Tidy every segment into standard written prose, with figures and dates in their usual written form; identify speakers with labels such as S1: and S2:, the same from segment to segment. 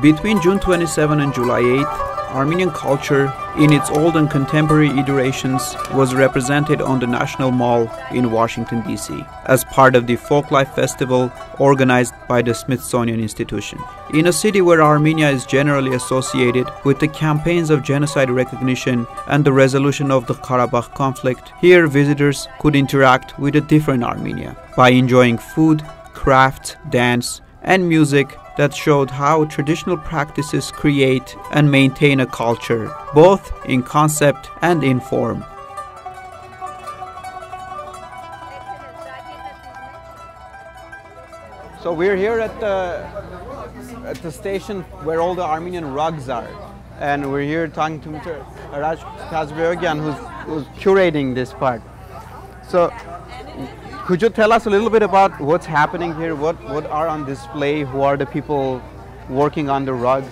S1: Between June 27 and July 8, Armenian culture, in its old and contemporary iterations, was represented on the National Mall in Washington, D.C., as part of the Folklife Festival organized by the Smithsonian Institution. In a city where Armenia is generally associated with the campaigns of genocide recognition and the resolution of the Karabakh conflict, here visitors could interact with a different Armenia by enjoying food, craft, dance, and music that showed how traditional practices create and maintain a culture, both in concept and in form. So we're here at the station where all the Armenian rugs are, and we're here talking to Mr. Raj Kazbeogyan, who's curating this part. So could you tell us a little bit about what's happening here? What are on display? Who are the people working on the rugs?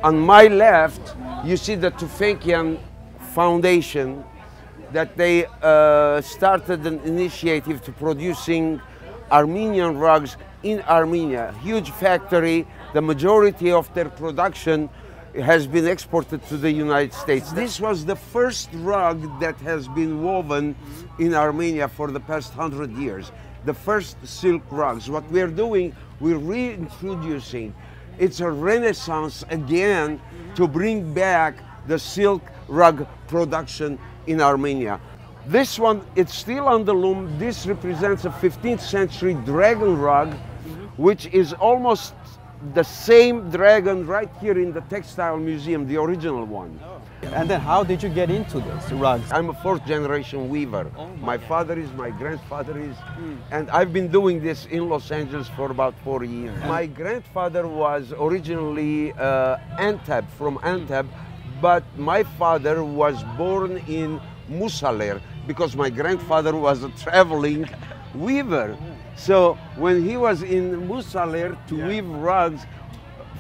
S2: On my left, you see the Tufekyan Foundation, that they started an initiative to producing Armenian rugs in Armenia. Huge factory. The majority of their production has been exported to the United States. This was the first rug that has been woven in Armenia for the past 100 years. The first silk rugs. What we're doing, we're reintroducing. It's a renaissance again to bring back the silk rug production in Armenia. This one, it's still on the loom. This represents a 15th century dragon rug, which is almost the same dragon right here in the Textile Museum, the original one.
S1: And then how did you get into this rugs?
S2: I'm a fourth generation weaver. My father is, my grandfather is, and I've been doing this in Los Angeles for about 4 years. My grandfather was originally Antep, from Antep, but my father was born in Musaler because my grandfather was a traveling weaver. So when he was in Musaler to weave rugs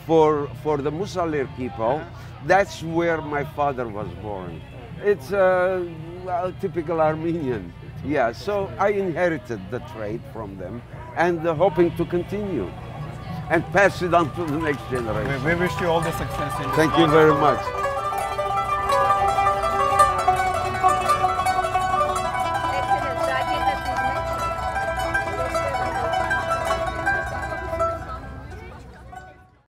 S2: for the Musaler people, that's where my father was born. It's a typical Armenian. Yeah, so I inherited the trade from them and hoping to continue and pass it on to the next generation.
S1: We wish you all the success in this.
S2: Thank you very much.